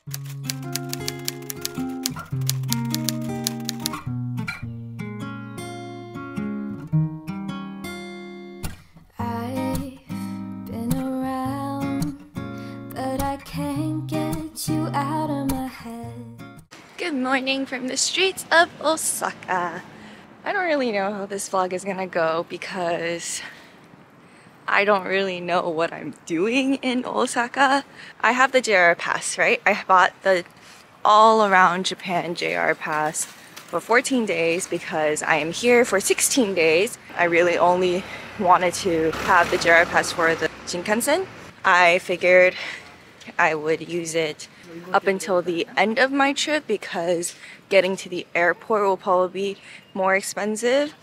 Good morning from the streets of Osaka. I don't really know how this vlog is gonna go because I don't really know what I'm doing in Osaka. I have the JR pass, right? I bought the all around Japan JR pass for 14 days because I am here for 16 days. I really only wanted to have the JR pass for the Shinkansen. I figured I would use it up until the end of my trip because getting to the airport will probably be more expensive,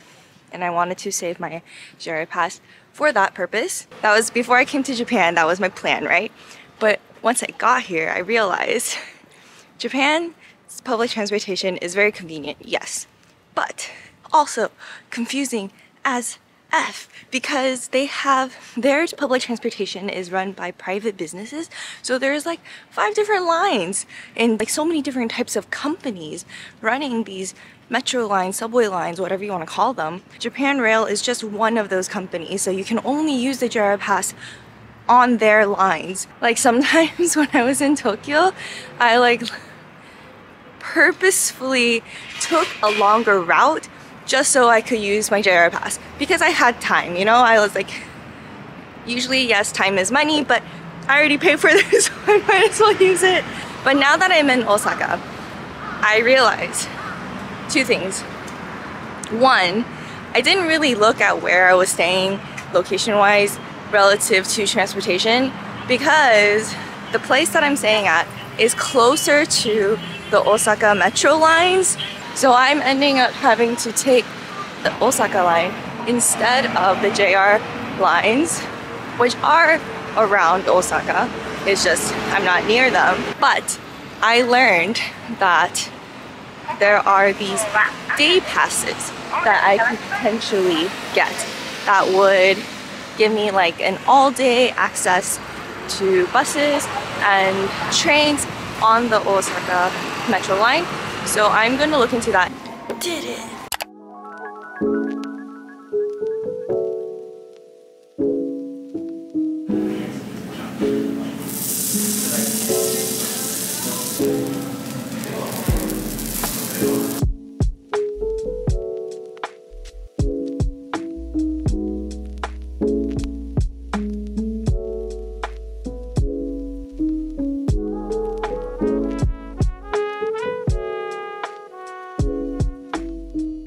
and I wanted to save my JR pass for that purpose. That was before I came to Japan. That was my plan, right? But once I got here, I realized Japan's public transportation is very convenient, yes, but also confusing as F, because they have their public transportation is run by private businesses, so there's like 5 different lines and like so many different types of companies running these metro lines, subway lines, whatever you want to call them. Japan Rail is just one of those companies, so you can only use the JR pass on their lines. Like sometimes when I was in Tokyo, I like purposefully took a longer route just so I could use my JR pass because I had time, you know? I was like, usually yes, time is money, but I already paid for this, so I might as well use it. But now that I'm in Osaka, I realized 2 things. One, I didn't really look at where I was staying location-wise relative to transportation because the place that I'm staying at is closer to the Osaka metro lines. So I'm ending up having to take the Osaka line instead of the JR lines, which are around Osaka. It's just I'm not near them. But I learned that there are these day passes that I could potentially get that would give me like an all-day access to buses and trains on the Osaka metro line. So I'm going to look into that. Did it!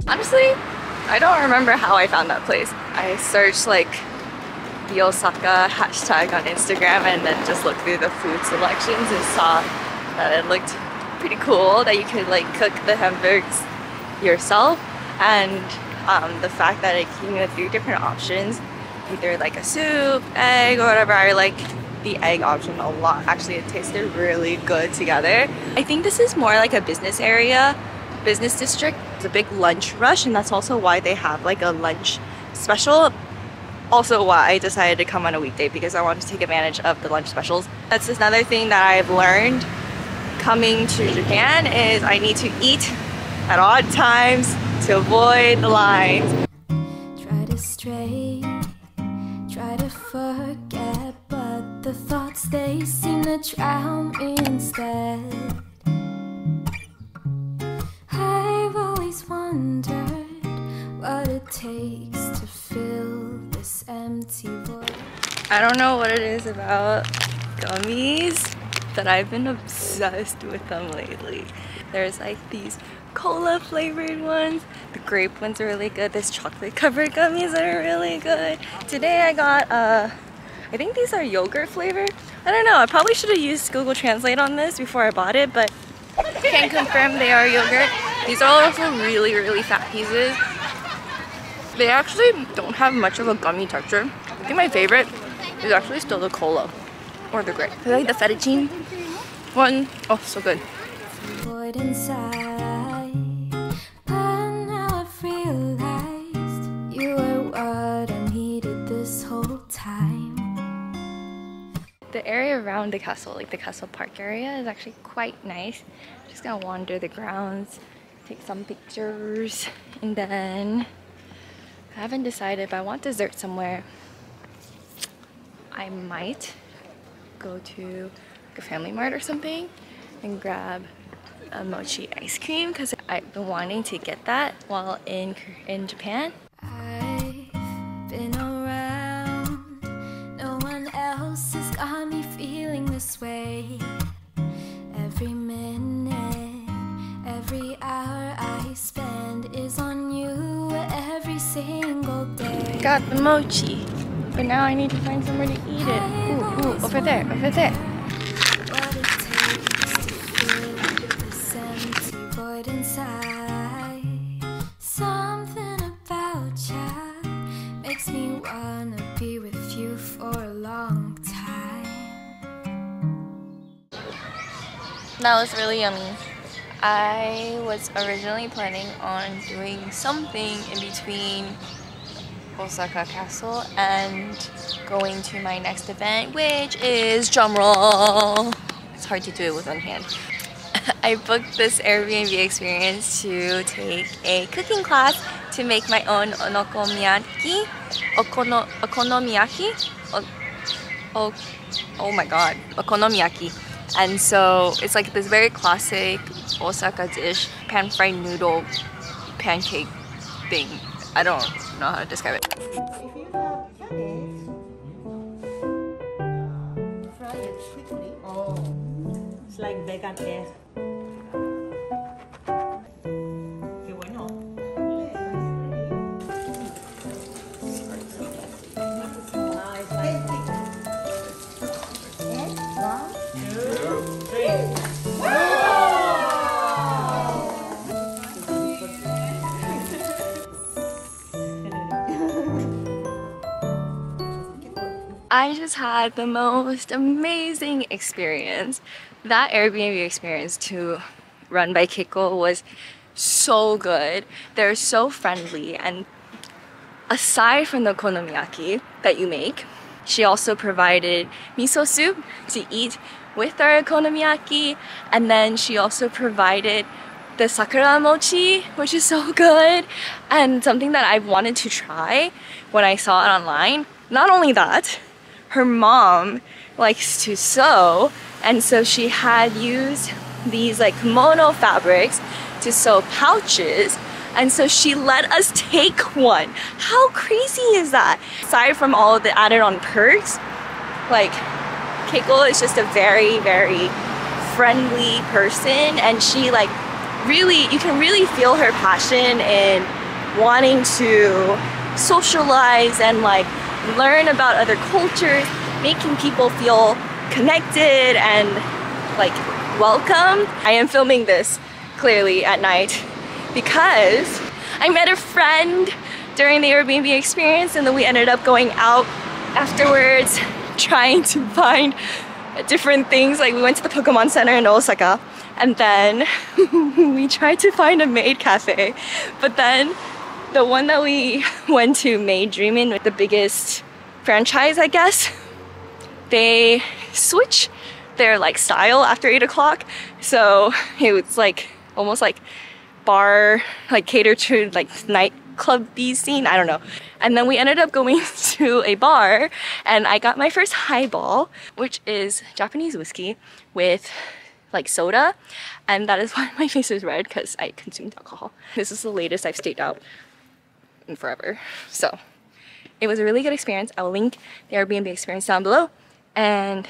Honestly, I don't remember how I found that place. I searched like the Osaka hashtag on Instagram and then just looked through the food selections and saw that it looked pretty cool, that you could like cook the hamburgs yourself, and the fact that it came with 3 different options, either like a soup, egg, or whatever. I like the egg option a lot. Actually, it tasted really good together. I think this is more like a business area, business district. It's a big lunch rush, and that's also why they have like a lunch special. Also why I decided to come on a weekday, because I wanted to take advantage of the lunch specials. That's another thing that I've learned coming to Japan, is I need to eat at odd times to avoid the lines. Try to stray, try to forget, but the thoughts, they seem to drown me instead. I've always wondered what it takes to fill this empty void. I don't know what it is about gummies, but I've been obsessed with them lately. There's like these cola flavored ones. The grape ones are really good. There's chocolate covered gummies that are really good. Today I got I think these are yogurt flavored. I don't know, I probably should have used Google Translate on this before I bought it, but can confirm they are yogurt. These are also really, really fat pieces. They actually don't have much of a gummy texture. I think my favorite is actually still the cola or the grape. I like the fettuccine one. Oh, so good. Void inside, but now I've realized you were what I needed this whole time. The the area around the castle, like the castle park area, is actually quite nice. Just gonna wander the grounds, take some pictures, and then I haven't decided, but I want dessert somewhere. I might go to like a Family Mart or something and grab a mochi ice cream because I've been wanting to get that while in Japan. I've been around, no one else has got me feeling this way. Every minute, every hour I spend is on you every single day. Got the mochi, but now I need to find somewhere to eat it. Ooh, ooh, over there, over there. What it takes to fill this empty void inside. Something about ya makes me wanna be with you for a long time. That was really yummy. I was originally planning on doing something in between Osaka Castle and going to my next event, which is drumroll. It's hard to do it with one hand. I booked this Airbnb experience to take a cooking class to make my own okonomiyaki. Oh my god, okonomiyaki. And so it's like this very classic Osaka dish, pan-fried noodle pancake thing. I don't know how to describe it. If you have cabbage, fry it quickly. Oh, it's like vegan egg. Qué bueno. I just had the most amazing experience. That Airbnb experience to run by Keiko was so good. They're so friendly, and aside from the okonomiyaki that you make, she also provided miso soup to eat with our okonomiyaki, and then she also provided the sakura mochi, which is so good, and something that I've wanted to try when I saw it online. Not only that, her mom likes to sew, and so she had used these like kimono fabrics to sew pouches, and so she let us take one. How crazy is that? Aside from all of the added on perks, like Keiko is just a very, very friendly person, and she like really, you can really feel her passion in wanting to socialize and like learn about other cultures, making people feel connected and like welcome. I am filming this clearly at night because I met a friend during the Airbnb experience, and then we ended up going out afterwards trying to find different things. Like we went to the Pokemon Center in Osaka, and then we tried to find a maid cafe, but then the one that we went to, Maid Dreamin', with the biggest franchise, I guess, they switch their like style after 8 o'clock. So it was like almost like bar, like catered to like nightclub-y scene, I don't know. And then we ended up going to a bar, and I got my first highball, which is Japanese whiskey with like soda, and that is why my face is red, because I consumed alcohol. This is the latest I've stayed out in forever. So it was a really good experience. I will link the Airbnb experience down below, and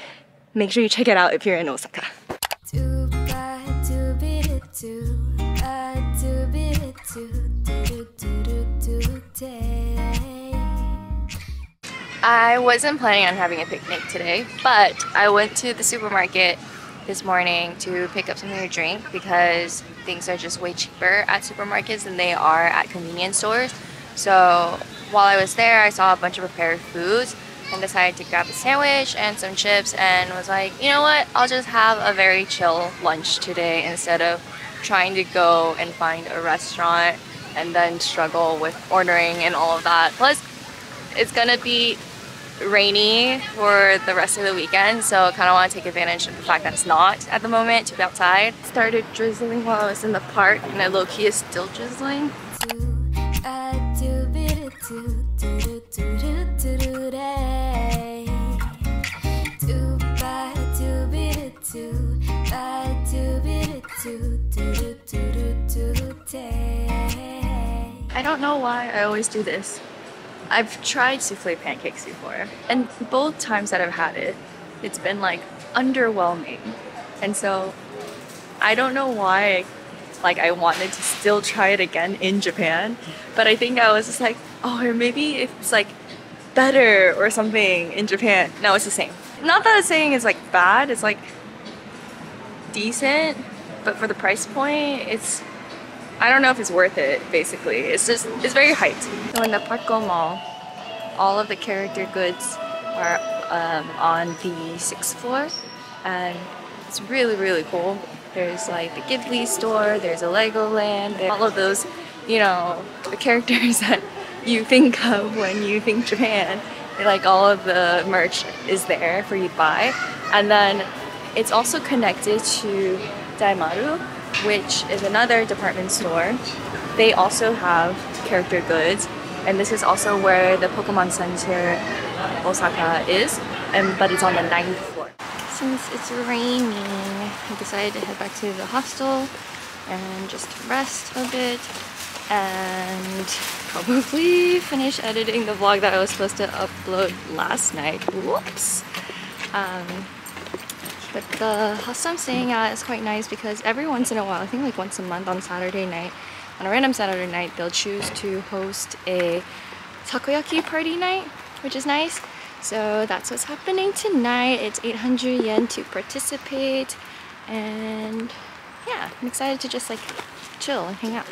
make sure you check it out if you're in Osaka. I wasn't planning on having a picnic today, but I went to the supermarket this morning to pick up something to drink because things are just way cheaper at supermarkets than they are at convenience stores. So while I was there, I saw a bunch of prepared foods and decided to grab a sandwich and some chips, and was like, you know what, I'll just have a very chill lunch today instead of trying to go and find a restaurant and then struggle with ordering and all of that. Plus, it's gonna be rainy for the rest of the weekend, so I kind of want to take advantage of the fact that it's not at the moment to be outside. It started drizzling while I was in the park, and it low-key is still drizzling. I don't know why I always do this. I've tried souffle pancakes before, and both times that I've had it, it's been like underwhelming. And so I don't know why I wanted to still try it again in Japan, but I think I was just like, oh, or maybe it's like better or something in Japan. No, it's the same. Not that it's saying it's like bad, it's like decent, but for the price point, I don't know if it's worth it, basically. It's very hyped. So in the Parko Mall, all of the character goods are on the 6th floor, and it's really, really cool. There's like the Ghibli store, there's a Legoland, all of those, you know, the characters that you think of when you think Japan. Like all of the merch is there for you to buy. And then it's also connected to Daimaru, which is another department store. They also have character goods, and this is also where the Pokemon Center Osaka is, but it's on the 9th floor. Since it's raining, I decided to head back to the hostel and just rest a bit and probably finish editing the vlog that I was supposed to upload last night. Whoops! But the hostel I'm staying at is quite nice because every once in a while, I think like once a month on Saturday night, on a random Saturday night, they'll choose to host a takoyaki party night, which is nice. So that's what's happening tonight. It's 800 yen to participate, and yeah, I'm excited to just like chill and hang out.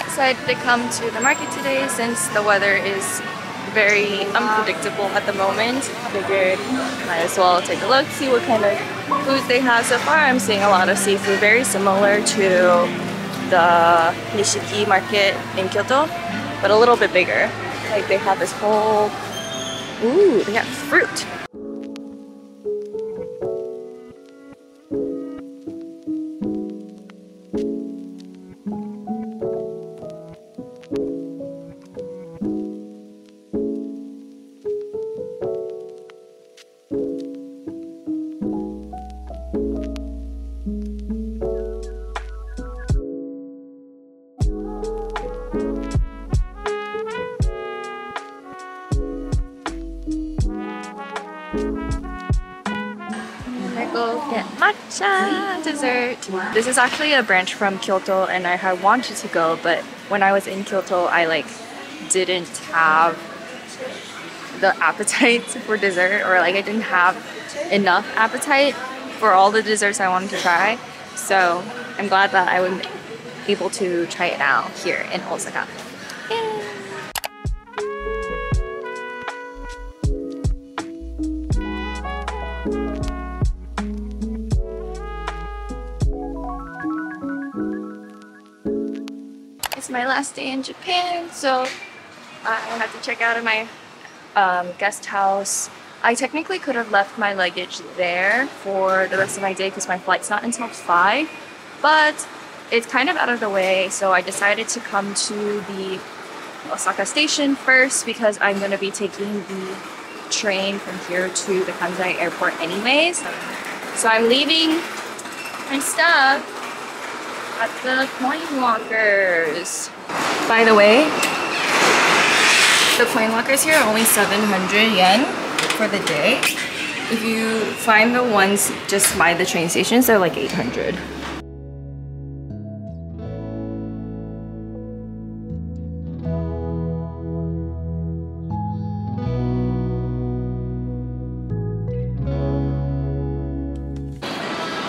Decided to come to the market today since the weather is very unpredictable at the moment. Figured might as well take a look, see what kind of foods they have. So far I'm seeing a lot of seafood, very similar to the Nishiki market in Kyoto, but a little bit bigger. Like they have this whole, ooh, they have fruit. Go get matcha dessert. This is actually a branch from Kyoto, and I had wanted to go, but when I was in Kyoto, I like didn't have the appetite for dessert, or like I didn't have enough appetite for all the desserts I wanted to try. So I'm glad that I was able to try it out here in Osaka. Yay! It's my last day in Japan, so I have to check out of my guest house. I technically could have left my luggage there for the rest of my day because my flight's not until 5, but it's kind of out of the way, so I decided to come to the Osaka station first because I'm going to be taking the train from here to the Kansai airport anyways. So I'm leaving my stuff at the coin lockers. By the way, the coin lockers here are only 700 yen for the day. If you find the ones just by the train stations, they're like 800.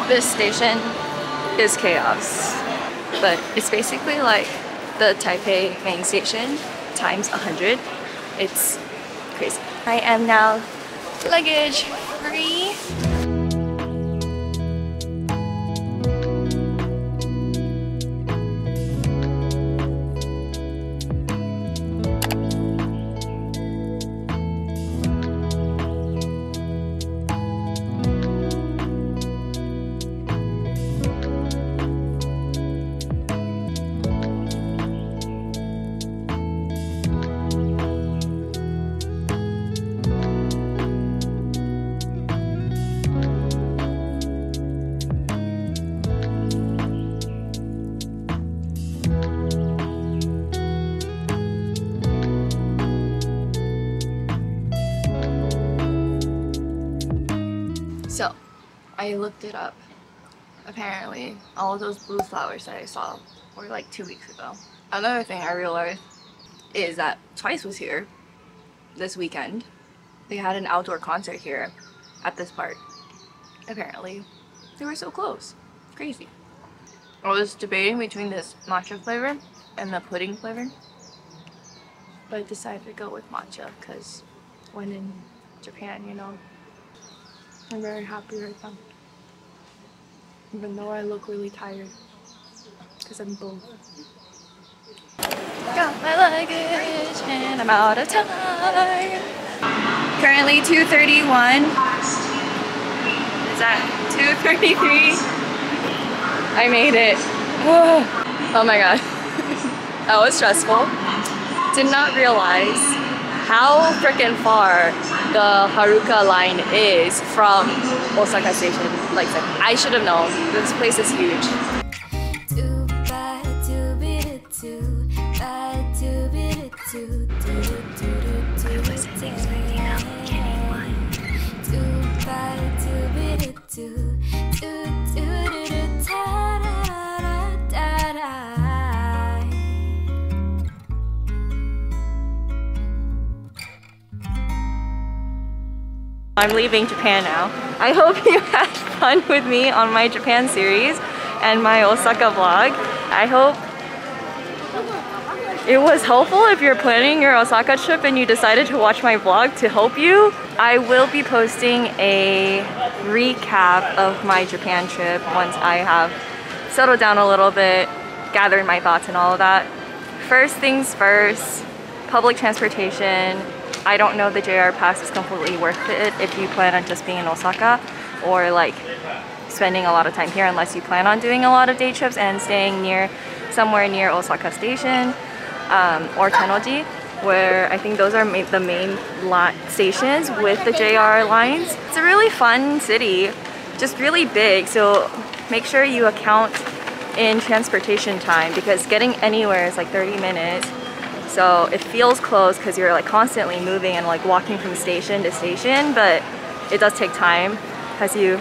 This station is chaos, but it's basically like the Taipei main station times 100. It's crazy. I am now luggage free. So, I looked it up. Apparently, all of those blue flowers that I saw were like 2 weeks ago. Another thing I realized is that Twice was here this weekend. They had an outdoor concert here at this park. Apparently, they were so close. Crazy. I was debating between this matcha flavor and the pudding flavor, but I decided to go with matcha because when in Japan, you know, I'm very happy right now. Even though I look really tired because I'm both. Got my luggage and I'm out of time. Currently 2:31. Is that 2:33? I made it. Oh my god. That was stressful. Did not realize how freaking far the Haruka line is from Osaka Station. Like, I should have known. This place is huge. I'm leaving Japan now. I hope you had fun with me on my Japan series and my Osaka vlog. I hope it was helpful if you're planning your Osaka trip and you decided to watch my vlog to help you. I will be posting a recap of my Japan trip once I have settled down a little bit, gathered my thoughts and all of that. First things first, public transportation. I don't know the JR pass is completely worth it if you plan on just being in Osaka or like spending a lot of time here, unless you plan on doing a lot of day trips and staying somewhere near Osaka Station or Tennoji, where I think those are the main stations with the JR lines. It's a really fun city, just really big, so make sure you account in transportation time because getting anywhere is like 30 minutes. So it feels close because you're like constantly moving and like walking from station to station, but it does take time, as you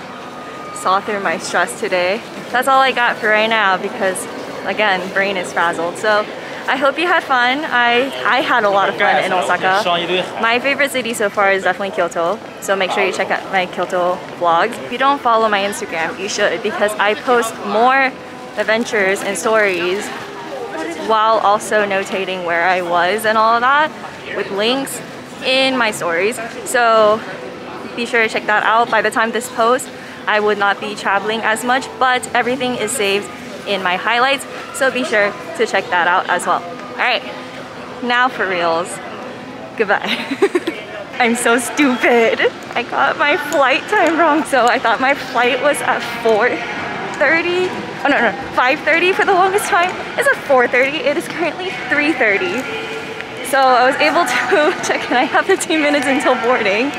saw through my stress today. That's all I got for right now because, again, brain is frazzled. So I hope you had fun. I had a lot of fun in Osaka. My favorite city so far is definitely Kyoto, so make sure you check out my Kyoto vlogs. If you don't follow my Instagram, you should, because I post more adventures and stories while also notating where I was and all of that with links in my stories. So be sure to check that out. By the time this posts, I would not be traveling as much, but everything is saved in my highlights, so be sure to check that out as well. Alright, now for reals. Goodbye. I'm so stupid. I got my flight time wrong, so I thought my flight was at 4:30. Oh no, 5:30 for the longest time. It's at 4:30. It is currently 3:30. So I was able to check, and I have 15 minutes until boarding.